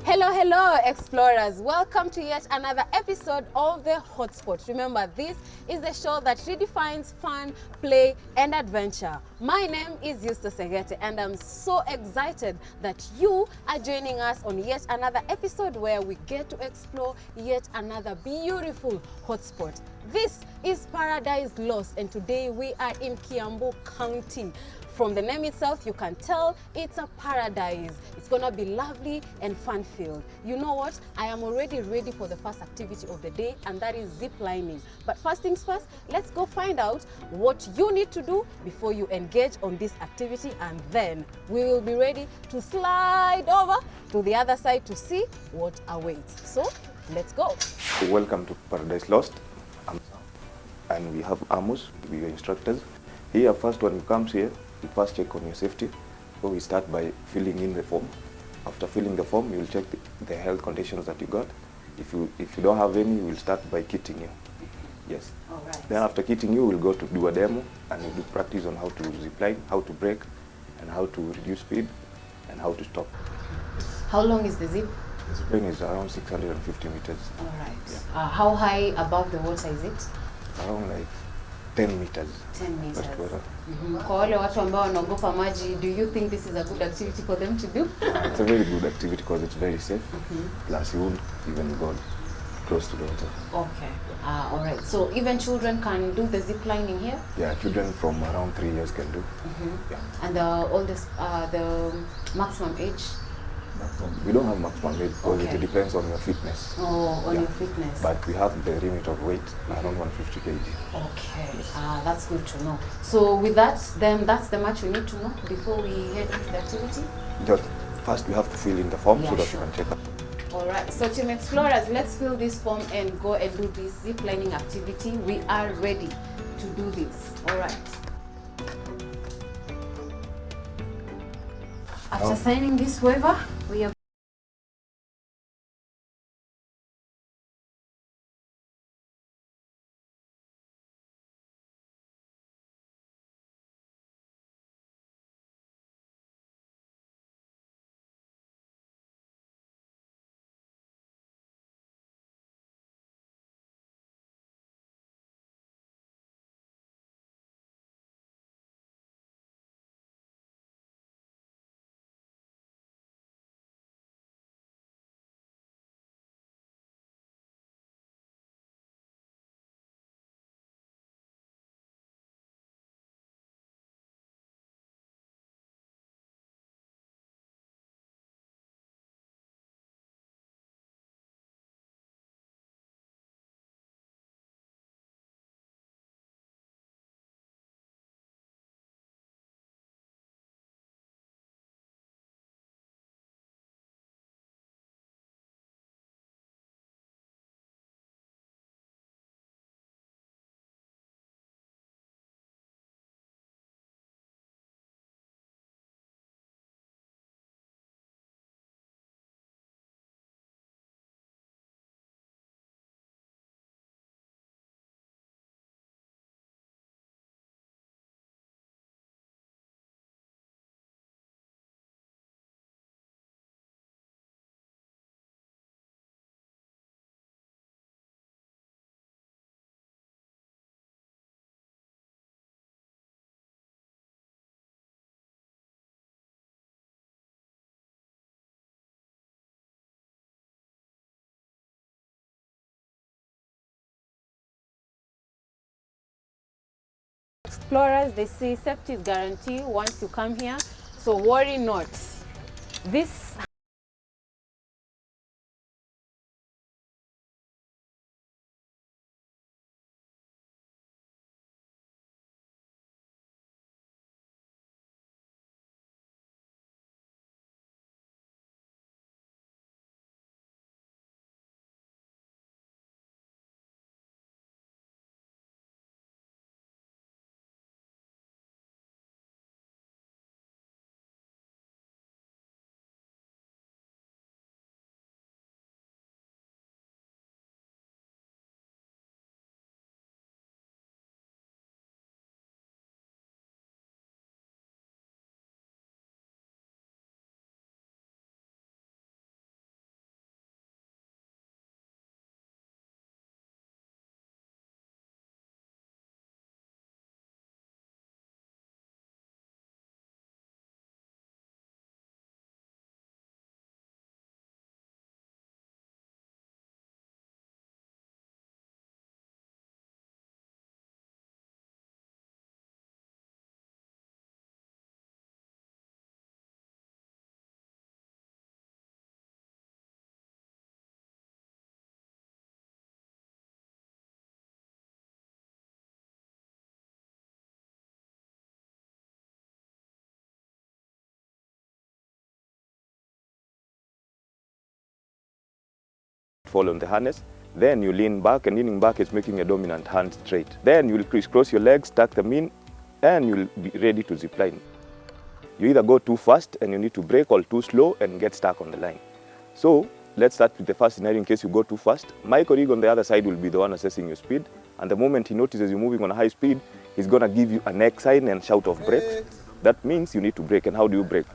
Hello explorers, welcome to yet another episode of the Hotspot. Remember, this is the show that redefines fun, play and adventure. My name is Eustace Segete and I'm so excited that you are joining us on yet another episode where we get to explore yet another beautiful hotspot. This is Paradise Lost and today we are in Kiambu County. From the name itself, you can tell it's a paradise. It's gonna be lovely and fun-filled. You know what? I am already ready for the first activity of the day, and that is ziplining. But first things first, let's go find out what you need to do before you engage on this activity, and then we will be ready to slide over to the other side to see what awaits. So, let's go. Welcome to Paradise Lost. And we have Amos, we are instructors. Here, first when you come here, you first check on your safety. So we start by filling in the form. After filling the form, you will check the health conditions that you got. If you don't have any, we will start by kitting you. Yes. All right. Then after kitting you, we'll go to do a demo and we'll do practice on how to zipline, how to brake, and how to reduce speed, and how to stop. How long is the zip? The zipline is around 650 meters. All right. Yeah. How high above the water is it? Around like 10 meters. 10 meters. First water. Kwa wale watu ambao wanaogopa maji, do you think this is a good activity for them to do? It's a very good activity because it's very safe. Plus you won't even go close to the water. Okay. All right. So even children can do the zip lining here? Yeah, children from around 3 years can do. Yeah. And the oldest, the maximum age? We don't have maximum weight because Okay. it depends on your fitness. Oh, on Yeah. your fitness. But we have the limit of weight around 150 kg. Okay. That's good to know. So with that, then that's the much we need to know before we head into the activity? Just first we have to fill in the form Yeah, so that sure. you can check up. All right, so team explorers, let's fill this form and go and do this zip lining activity. We are ready to do this. All right. After signing this waiver, we are explorers, they see safety is guaranteed once you come here. So worry not. This fall on the harness. Then you lean back, and leaning back is making your dominant hand straight. Then you'll crisscross your legs, tuck them in, and you'll be ready to zip line. You either go too fast and you need to brake, or too slow and get stuck on the line. So let's start with the first scenario in case you go too fast. My colleague on the other side will be the one assessing your speed, and the moment he notices you moving on a high speed, he's going to give you a neck sign and shout of brake. That means you need to brake. And how do you brake?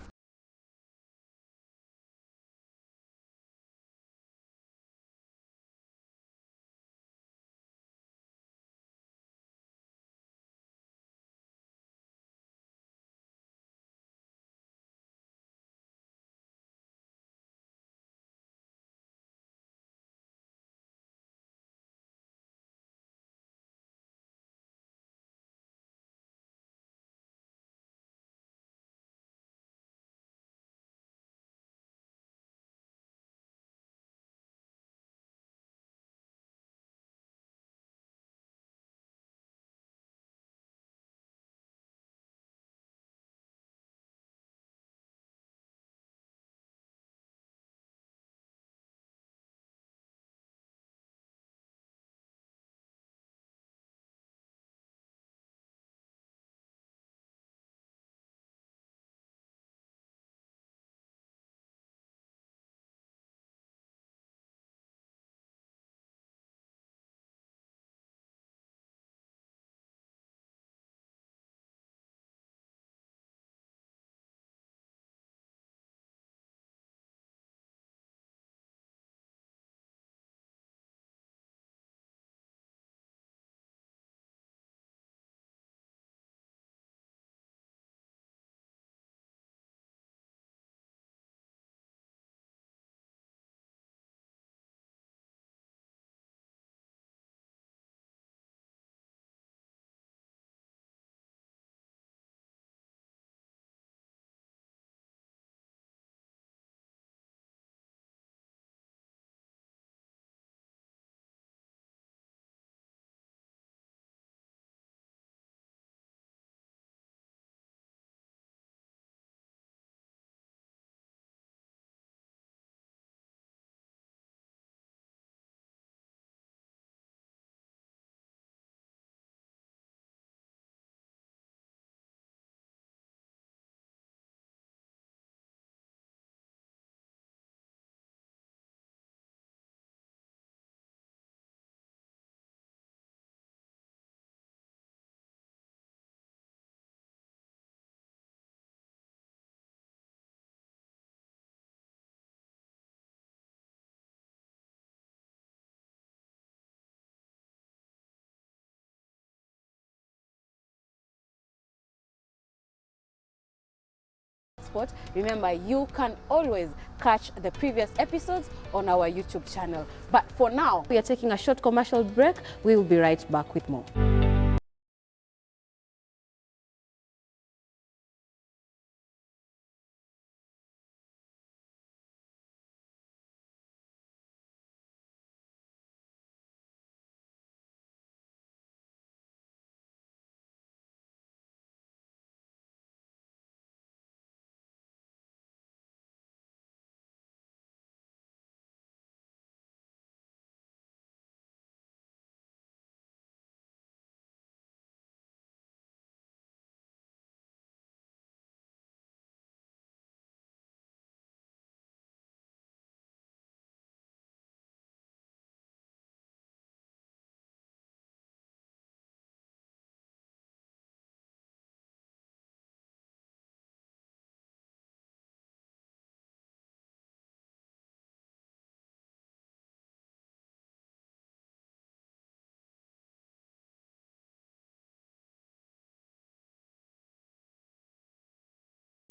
Sport. Remember, you can always catch the previous episodes on our YouTube channel. But for now, we are taking a short commercial break. We will be right back with more.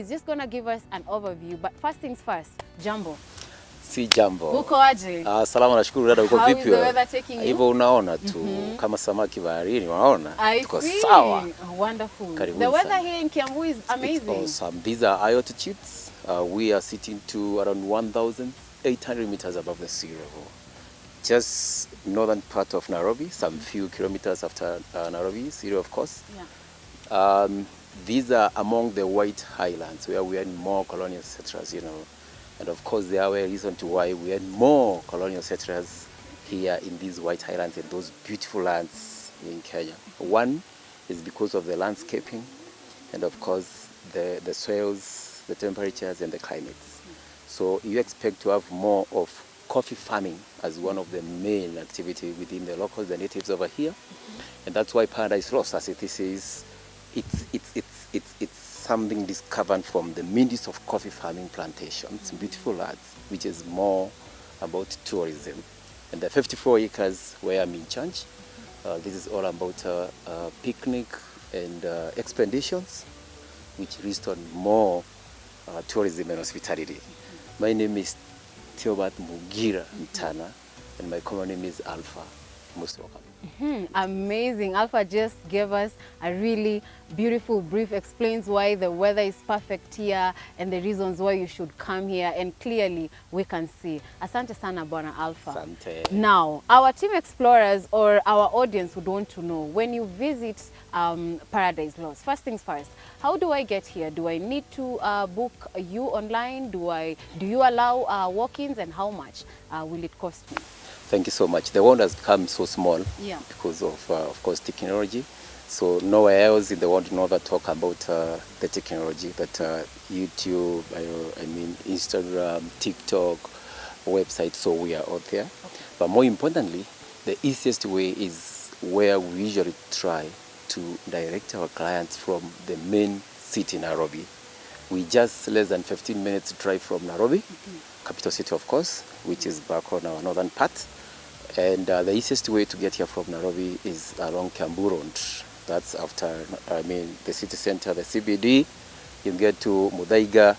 He's just gonna give us an overview, but first things first, Jambo. Si jambo. Uko aje? Salama, nashukuru dada, uko vipi? How is the weather taking you? Hivyo unaona tu kama samaki baharini, unaona? Tuko sawa. Wonderful. Karibuni The weather sana. here in Kiambu is amazing. It's awesome. These are high altitudes. We are sitting to around 1,800 meters above the sea level. Just northern part of Nairobi, some few kilometers after Nairobi city, of course. Yeah. These are among the White Highlands, where we are in more colonial settlers, you know. And of course, there were a reason to why we had more colonial settlers here in these White Highlands and those beautiful lands in Kenya. One is because of the landscaping, and of course, the soils, the temperatures, and the climates. So you expect to have more of coffee farming as one of the main activity within the locals, the natives over here. And that's why Paradise Lost, as it is, it's something discovered from the midst of coffee farming plantations, beautiful lands, which is more about tourism. And the 54 acres where I'm in charge, this is all about picnic and expeditions, which reached on more tourism and hospitality. My name is Theobald Mugira Mtana, and my common name is Alpha. Most welcome. Amazing. Alpha just gave us a really beautiful brief, explains why the weather is perfect here and the reasons why you should come here, and clearly we can see. Asante sana Bwana Alpha. Asante. Now, our team explorers or our audience would want to know, when you visit Paradise Lost, first things first, how do I get here? Do I need to book you online? Do you allow walk-ins, and how much will it cost me? Thank you so much. The world has become so small because of course, technology. So nowhere else in the world never talk about the technology, but YouTube, I mean Instagram, TikTok, website, so we are out there. Okay. But more importantly, the easiest way is where we usually try to direct our clients from the main city, Nairobi. We just less than 15 minutes drive from Nairobi, capital city of course, which is back on our northern part. And the easiest way to get here from Nairobi is along Kiambu Road. That's after, the city center, the CBD. You get to Muthaiga,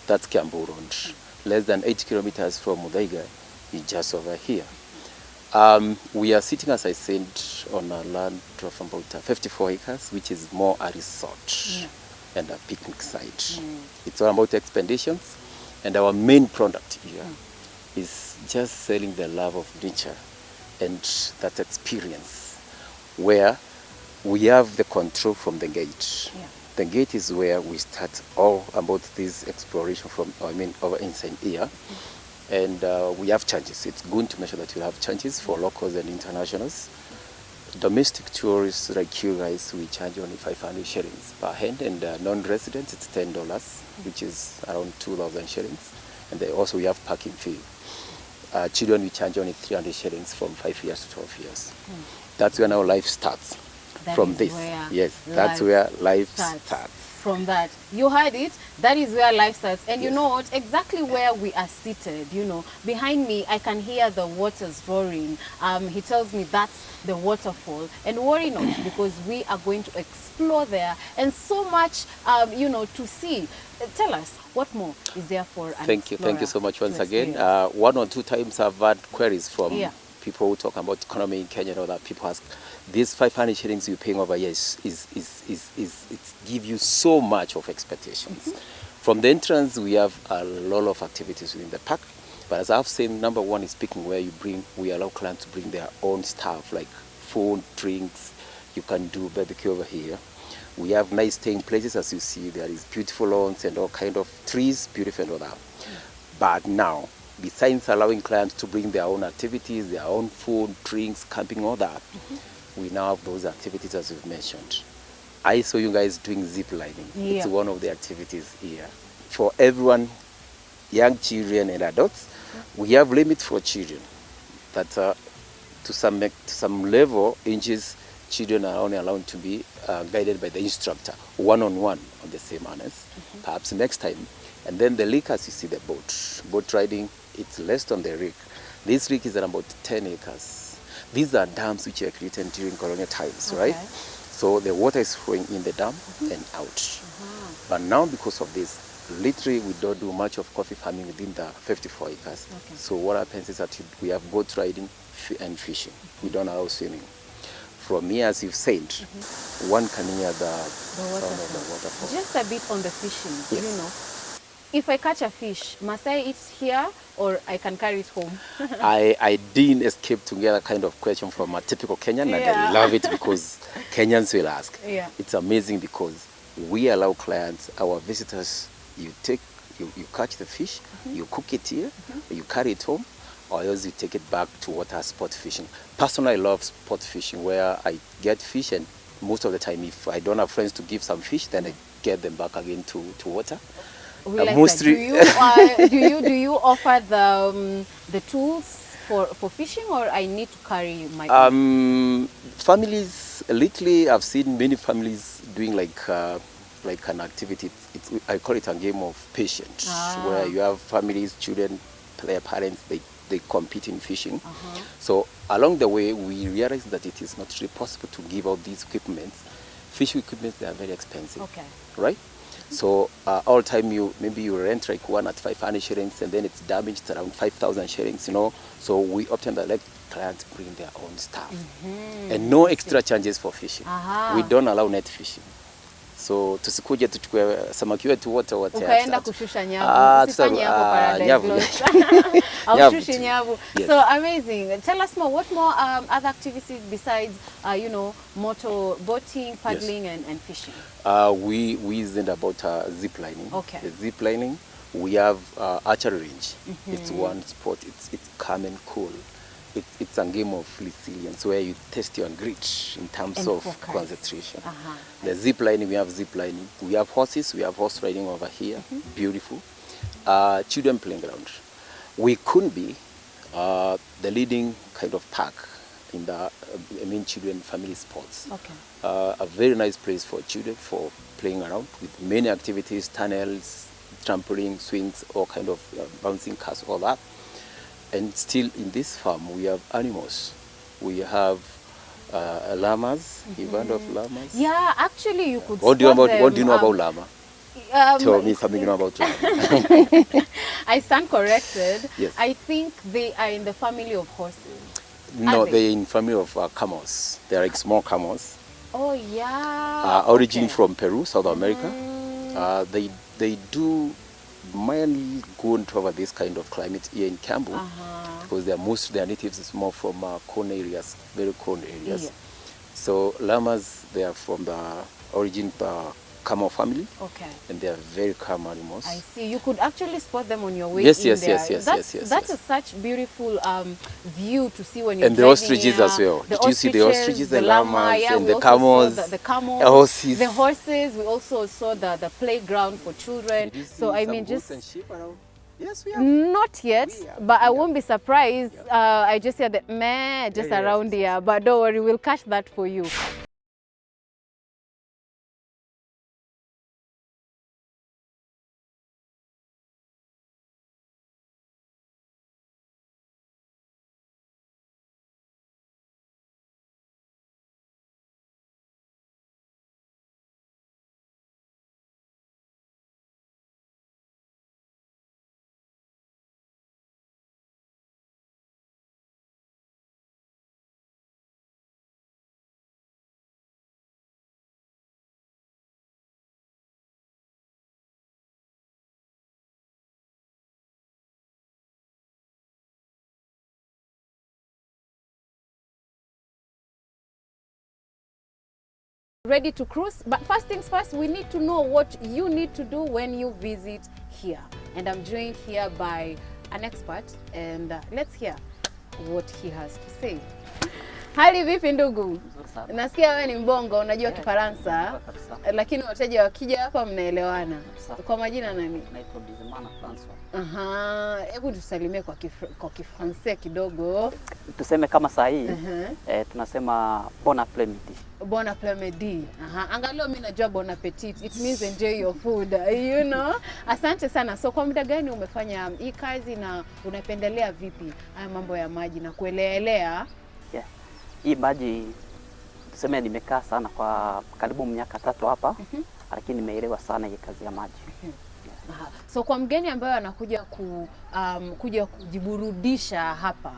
that's Kiambu Road. Less than 8 kilometers from Muthaiga, you're just over here. We are sitting, as I said, on a land of about 54 acres, which is more a resort and a picnic site. It's all about expeditions, and our main product here is just selling the love of nature and that experience, where we have the control from the gate. The gate is where we start all about this exploration from, over inside here. And we have charges. It's good to make sure that you have charges for locals and internationals. Domestic tourists like you guys, we charge only 500 shillings per head, and non-residents it's $10, which is around 2,000 shillings. And then also we have parking fee. Children, we charge only 300 shillings from 5 years to 12 years. That's when our life starts. From this. Yes, that's where life starts. From that, you heard it, that is where life starts. And you know what, exactly where we are seated, behind me I can hear the waters roaring. He tells me that's the waterfall, and worry not, because we are going to explore there, and so much to see. Tell us, what more is there for an explorer? Thank you so much once again. 1 or 2 times I've had queries from people who talk about economy in Kenya, that people ask, these 500 shillings you're paying over here it give you so much of expectations. From the entrance, we have a lot of activities within the park. But as I've said, number one is picking, where we allow clients to bring their own stuff, like food, drinks. You can do barbecue over here. We have nice staying places, as you see. There is beautiful lawns and all kind of trees, beautiful and all that. But now, besides allowing clients to bring their own activities, their own food, drinks, camping, all that, we now have those activities as we've mentioned. I saw you guys doing ziplining. It's one of the activities here. For everyone, young children and adults, we have limits for children. That to some level, inches, children are only allowed to be guided by the instructor, one-on-one on the same harness, perhaps next time. And then the lake, as you see, the boat riding, it's less on the rig. This rig is at about 10 acres. These are dams which were created during colonial times, right? So the water is flowing in the dam and out. But now, because of this, literally we don't do much of coffee farming within the 54 acres. So what happens is that we have boat riding and fishing. We don't allow swimming. From here, as you've said, one can hear the sound of the waterfall. Just a bit on the fishing, If I catch a fish, must I eat here, or I can carry it home? I didn't escape to get a kind of question from a typical Kenyan, and I love it because Kenyans will ask. It's amazing because we allow clients, our visitors, you take You catch the fish, you cook it here, you carry it home, or else you take it back to water sport fishing. Personally, I love sport fishing where I get fish, and most of the time if I don't have friends to give some fish, then I get them back again to water. We like that. Do you offer the tools for fishing, or I need to carry my own? Families, lately I've seen many families doing like an activity. I call it a game of patience, where you have families, children, their parents, they compete in fishing. So along the way, we realized that it is not really possible to give out these equipments. Fishing equipment, they are very expensive, right? So all time maybe you rent like one at 500 shillings, and then it's damaged around 5,000 shillings, you know. So we often let clients bring their own stuff, and no extra charges for fishing. We don't allow net fishing. So tusikuje tuchukue samaki wetu wote ukaenda kushusha nyavu, usifanye hapo Paradise Lost. Aushushe nyavu. So amazing. Tell us more. What more other activities besides motor boating, paddling, and fishing? We isn't about ziplining. Okay. Ziplining. We have archery range. It's one sport. It's calm and cool. It's a game of resilience where you test your grit in terms of concentration. The zip lining, we have zip lining. We have horses. We have horse riding over here. Beautiful. Children playing ground. We could be the leading kind of park in the children family sports. A very nice place for children for playing around with many activities, tunnels, trampoline, swings, all kind of bouncing castles, all that. And still in this farm, we have animals. We have llamas. You've heard of llamas? Yeah, actually you could What do you know about llama? Tell me something about llama. I stand corrected. Yes. I think they are in the family of horses. No, they're in family of camels. They're like small camels. Oh, yeah. Originally from Peru, South America. They do mainly go into over this kind of climate here in Kiambu, because their natives is more from corn areas, very corn areas. Yeah. So llamas, they are from the origin camel family, and they are very calm animals. I see. You could actually spot them on your way yes, in yes, there. Yes. That's a such beautiful view to see when you're and the ostriches as well. Did you see the ostriches, the llamas, and the camels, the camels, horses. The horses. We also saw the playground for children. So I mean, just yes, we have. Not yet, but I won't be surprised. I just hear the meh just around here, but don't worry, we'll catch that for you. Ready to cruise, but first things first, we need to know what you need to do when you visit here. And I'm joined here by an expert, and let's hear what he has to say. Hali vipi ndugu? Nasikia wewe ni mbongo, unajua Kifaransa, lakini wateja wakija hapa mnaelewana. Kwa majina nani? Naitwa Bizimana Francois. Hebu tusalimie kwa Kifaransa kidogo. Tuseme kama saa hii, tunasema bon après-midi. Bon après-midi. Angalau mimi najua bon appetit. It means enjoy your food, you know. Asante sana. So kwa muda gani umefanya hii kazi na unapendelea vipi haya mambo ya maji na kueleelea? Hii maji tuseme nimekaa sana kwa karibu miaka 3 hapa, lakini nimeelewa sana hii kazi ya maji. So kwa mgeni ambaye anakuja kuja kujiburudisha hapa,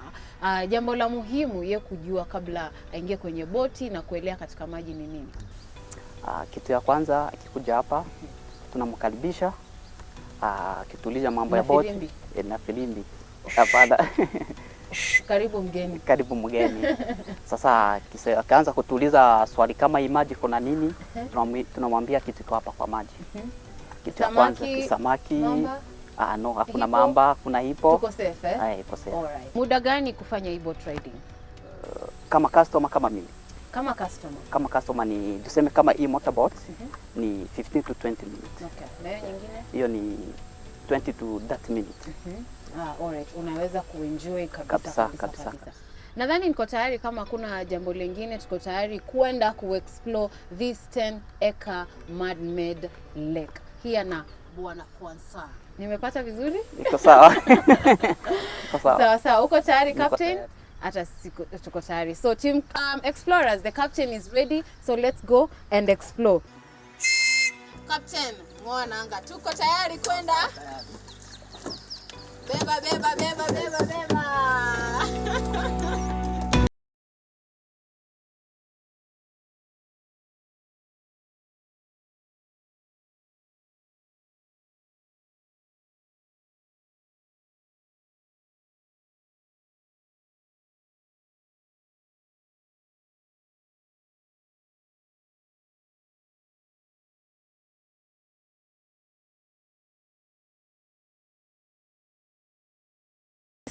jambo la muhimu yeye kujua kabla aingie kwenye boti na kuelea katika maji ni nini? Kitu ya kwanza akikuja hapa tunamkaribisha, kituliza mambo ya boti na filimbi. Hapana. Karibu mgeni. Karibu mgeni. Sasa akaanza kutuliza swali kama hii maji kuna nini, tunamwambia kitu iko hapa kwa maji. kitu ya kwanza. Samaki, mamba? No, hakuna Hippo? mamba, hakuna hippo. Tuko safe eh? Iko safe. Alright. Muda gani kufanya hii boat riding? Kama customer kama mimi. Kama customer? Kama customer ni tuseme kama hii motorboat ni 15 to 20 minutes. Okay. Na hiyo nyingine? Hiyo ni 20 to 30 minutes. Alright. Unaweza kuenjoy Kabisa. Nadhani niko tayari, kama kuna jambo lingine tuko tayari kwenda kuexplore this 10-acre man-made lake. Here na Bwana Kwanza. Nimepata vizuri? Iko sawa. Iko sawa. Sawa. Uko tayari captain? Hata tuko tayari. So team explorers, the captain is ready. So let's go and explore. Captain, mwananga, tuko tayari kwenda? Beba.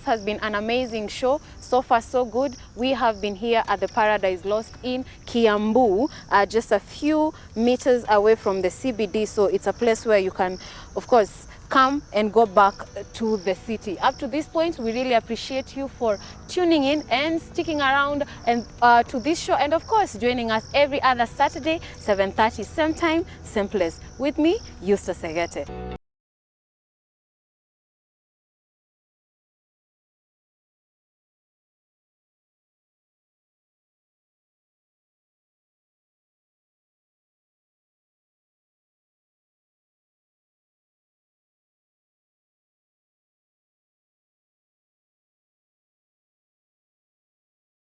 Has been an amazing show. So far so good. We have been here at the Paradise Lost in Kiambu, just a few meters away from the CBD. So it's a place where you can, of course, come and go back to the city. Up to this point, we really appreciate you for tuning in and sticking around and to this show, and of course joining us every other Saturday, 7:30 same time, same place, with me, Eustace Segete.